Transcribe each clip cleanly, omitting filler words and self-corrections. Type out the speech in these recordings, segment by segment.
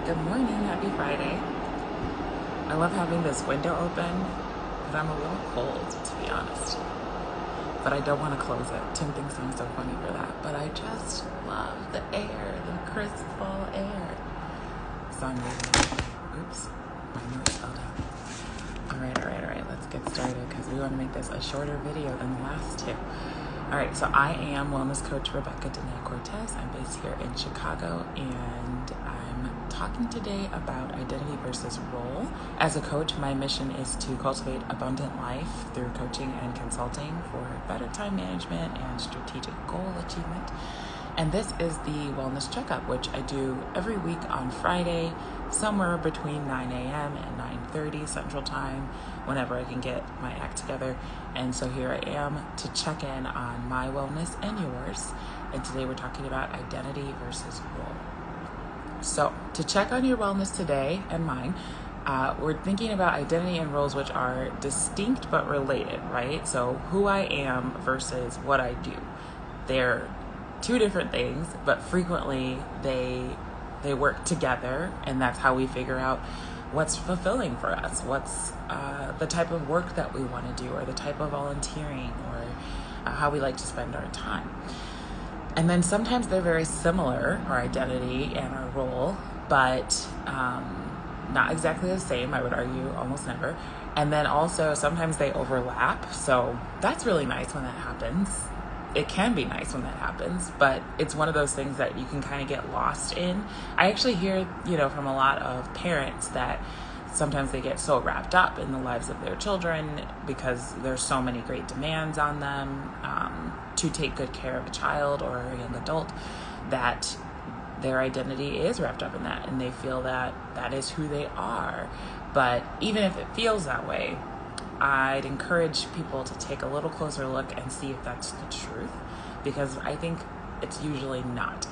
Good morning, happy Friday. I love having this window open, but I'm a little cold, to be honest. But I don't want to close it. Tim thinks I'm so funny for that. But I just love the air, the crisp fall air. So I'm reading. Oops, my notes fell down. All right. Let's get started because we want to make this a shorter video than the last two. All right, so I am wellness coach Rebecca Danae Cortez. I'm based here in Chicago, and I'm talking today about identity versus role. As a coach, my mission is to cultivate abundant life through coaching and consulting for better time management and strategic goal achievement. And this is the Wellness Checkup, which I do every week on Friday, somewhere between 9 a.m. and 9:30 Central Time, whenever I can get my act together. And so here I am to check in on my wellness and yours. And today we're talking about identity versus role. So to check on your wellness today and mine, we're thinking about identity and roles, which are distinct but related, right? So who I am versus what I do. They're two different things, but frequently they work together, and that's how we figure out what's fulfilling for us, what's the type of work that we want to do, or the type of volunteering, or how we like to spend our time. And then sometimes they're very similar, our identity and our role, but not exactly the same, I would argue, almost never. And then also sometimes they overlap, so that's really nice when that happens. It can be nice when that happens, but it's one of those things that you can kind of get lost in. I actually hear, from a lot of parents that sometimes they get so wrapped up in the lives of their children because there's so many great demands on them to take good care of a child or a young adult that their identity is wrapped up in that, and they feel that that is who they are. But even if it feels that way, I'd encourage people to take a little closer look and see if that's the truth, because I think it's usually not.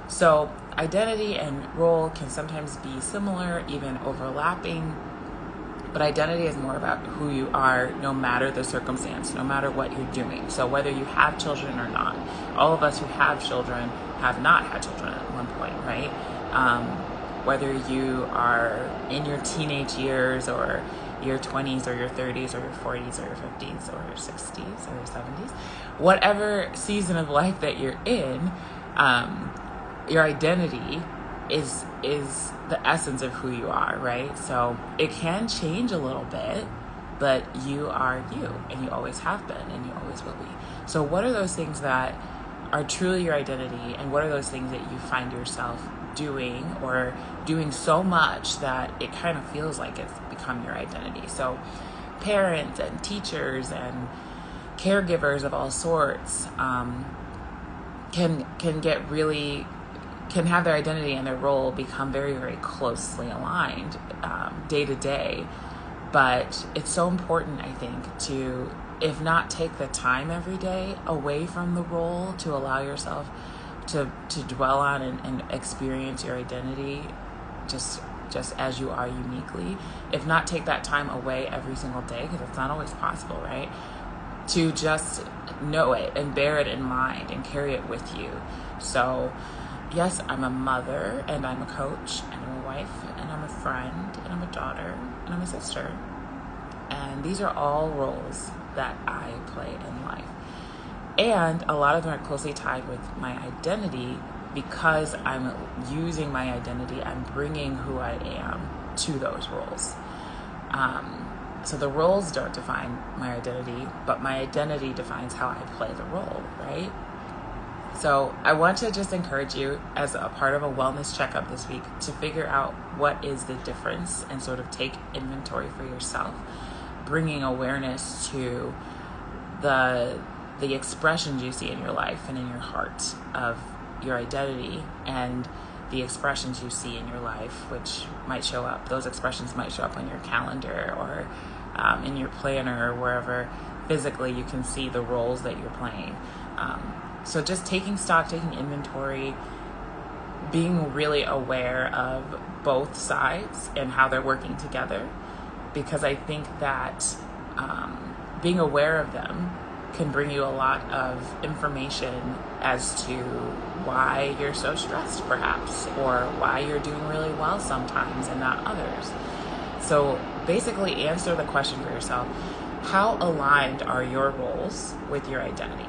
So identity and role can sometimes be similar, even overlapping, but identity is more about who you are no matter the circumstance, no matter what you're doing. So whether you have children or not, all of us who have children have not had children at one point, right? Whether you are in your teenage years or your 20s or your 30s or your 40s or your 50s or your 60s or your 70s, whatever season of life that you're in, your identity is the essence of who you are, right? So it can change a little bit, but you are you, and you always have been, and you always will be. So what are those things that are truly your identity, and what are those things that you find yourself doing or doing so much that it kind of feels like it's become your identity? So parents and teachers and caregivers of all sorts can have their identity and their role become very, very closely aligned day to day. But it's so important, I think, to, if not take the time every day away from the role to allow yourself to dwell on and experience your identity just as you are uniquely. If not take that time away every single day, because it's not always possible, right? To just know it and bear it in mind and carry it with you. So yes, I'm a mother, and I'm a coach, and I'm a wife, and I'm a friend, and I'm a daughter, and I'm a sister. And these are all roles that I play in life. And a lot of them are closely tied with my identity, because I'm using my identity, I'm bringing who I am to those roles. So the roles don't define my identity, but my identity defines how I play the role, right? So I want to just encourage you, as a part of a wellness checkup this week, to figure out what is the difference and sort of take inventory for yourself, bringing awareness to the expressions you see in your life and in your heart of your identity, and the expressions you see in your life, which might show up. Those expressions might show up on your calendar or in your planner, or wherever physically you can see the roles that you're playing. So just taking stock, taking inventory, being really aware of both sides and how they're working together, because I think that being aware of them can bring you a lot of information as to why you're so stressed, perhaps, or why you're doing really well sometimes and not others. So basically answer the question for yourself: how aligned are your roles with your identity?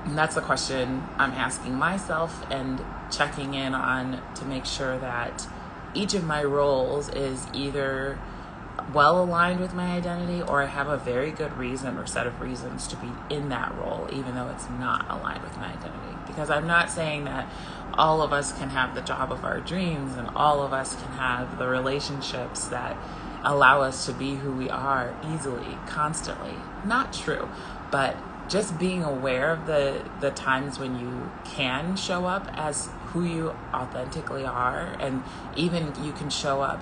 And that's the question I'm asking myself and checking in on to make sure that each of my roles is either well aligned with my identity, or I have a very good reason or set of reasons to be in that role, even though it's not aligned with my identity. Because I'm not saying that all of us can have the job of our dreams and all of us can have the relationships that allow us to be who we are easily, constantly. Not true. But just being aware of the times when you can show up as who you authentically are, and even you can show up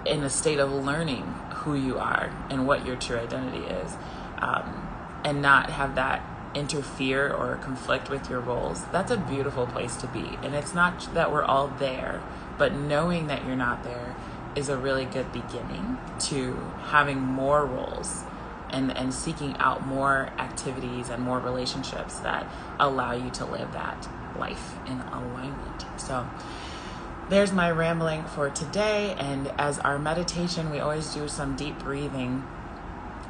in a state of learning who you are and what your true identity is, and not have that interfere or conflict with your roles. That's a beautiful place to be. And it's not that we're all there, but knowing that you're not there is a really good beginning to having more roles and seeking out more activities and more relationships that allow you to live that life in alignment. So there's my rambling for today. And as our meditation, we always do some deep breathing.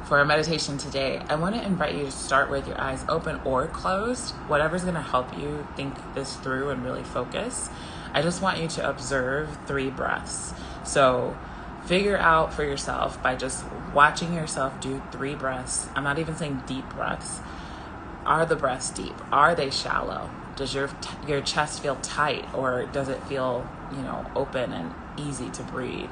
For our meditation today, I want to invite you to start with your eyes open or closed, whatever's going to help you think this through and really focus. I just want you to observe 3 breaths. So figure out for yourself by just watching yourself do 3 breaths. I'm not even saying deep breaths. Are the breaths deep? Are they shallow? Does your chest feel tight, or does it feel, open and easy to breathe?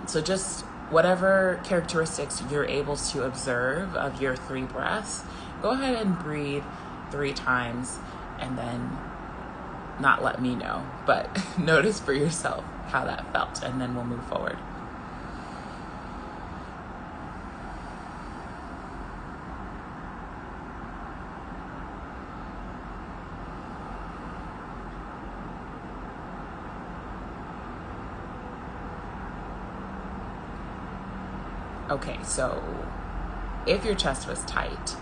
So just whatever characteristics you're able to observe of your 3 breaths, go ahead and breathe 3 times, and then not let me know, but notice for yourself how that felt, and then we'll move forward. Okay, so if your chest was tight,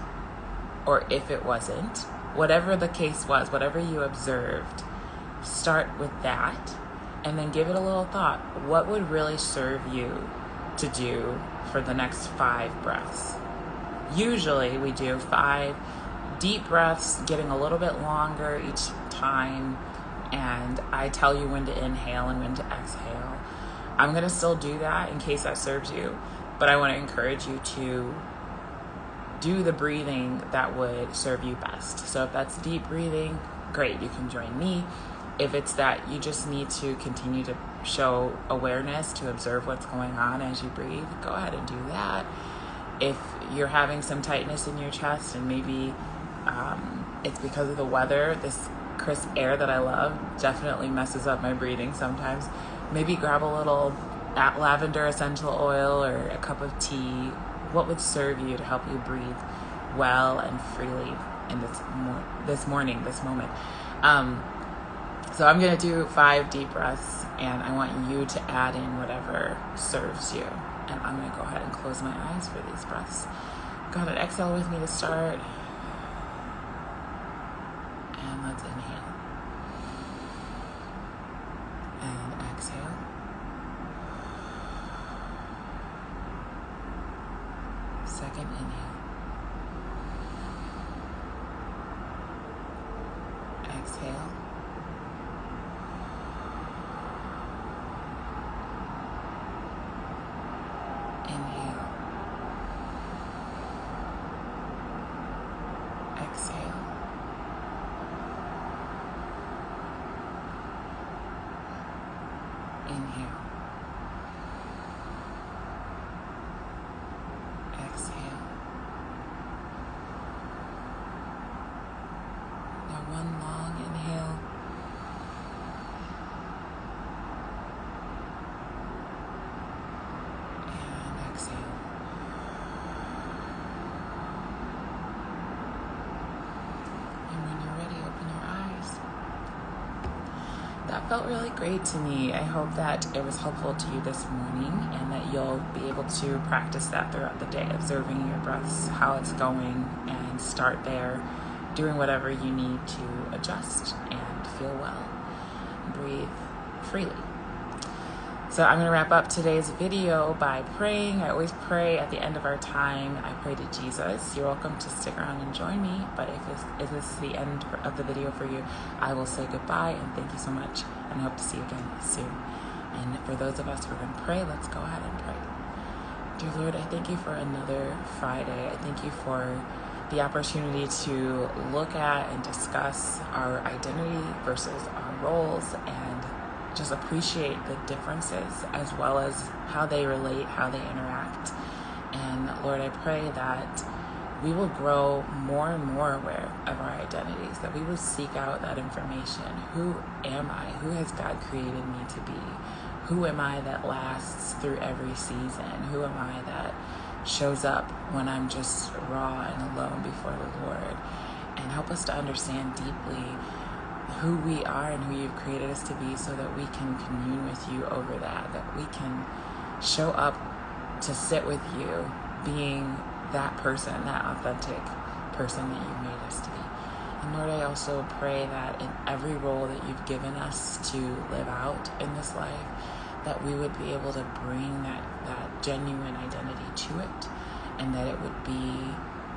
or if it wasn't, whatever the case was, whatever you observed, start with that and then give it a little thought. What would really serve you to do for the next 5 breaths? Usually we do 5 deep breaths, getting a little bit longer each time, and I tell you when to inhale and when to exhale. I'm going to still do that in case that serves you, but I want to encourage you to do the breathing that would serve you best. So if that's deep breathing, great, you can join me. If it's that you just need to continue to show awareness, to observe what's going on as you breathe, go ahead and do that. If you're having some tightness in your chest, and maybe it's because of the weather, this crisp air that I love definitely messes up my breathing sometimes, maybe grab a little lavender essential oil or a cup of tea. What would serve you to help you breathe well and freely in this moment? So I'm going to do 5 deep breaths, and I want you to add in whatever serves you. And I'm going to go ahead and close my eyes for these breaths. Go ahead and exhale with me to start. And let's inhale. And exhale. Second inhale. Exhale. Inhale. Exhale. Inhale. Exhale. Now one long inhale. And exhale. And when you're ready, open your eyes. That felt really great to me. I hope that it was helpful to you this morning and that you'll be able to practice that throughout the day, observing your breaths, how it's going, and start there, doing whatever you need to adjust and feel well. Breathe freely. So I'm going to wrap up today's video by praying. I always pray at the end of our time. I pray to Jesus. You're welcome to stick around and join me, but if this is the end of the video for you, I will say goodbye and thank you so much, and I hope to see you again soon. And for those of us who are going to pray, let's go ahead and pray. Dear Lord, I thank you for another Friday. I thank you for the opportunity to look at and discuss our identity versus our roles, and just appreciate the differences as well as how they relate, how they interact. And Lord, I pray that we will grow more and more aware of our identities, that we will seek out that information. Who am I? Who has God created me to be? Who am I that lasts through every season? Who am I that shows up when I'm just raw and alone before the Lord? And help us to understand deeply who we are and who you've created us to be, so that we can commune with you over that we can show up to sit with you, being that person, that authentic person that you made us to be. And Lord, I also pray that in every role that you've given us to live out in this life, that we would be able to bring that genuine identity to it, and that it would be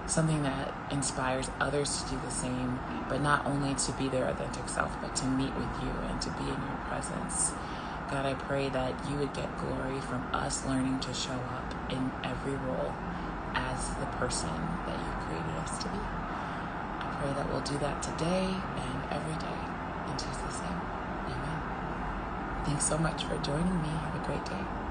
something that inspires others to do the same, but not only to be their authentic self, but to meet with you and to be in your presence. God, I pray that you would get glory from us learning to show up in every role as the person that you created us to be. I pray that we'll do that today and every day. In Jesus' name, amen. Thanks so much for joining me. Have a great day.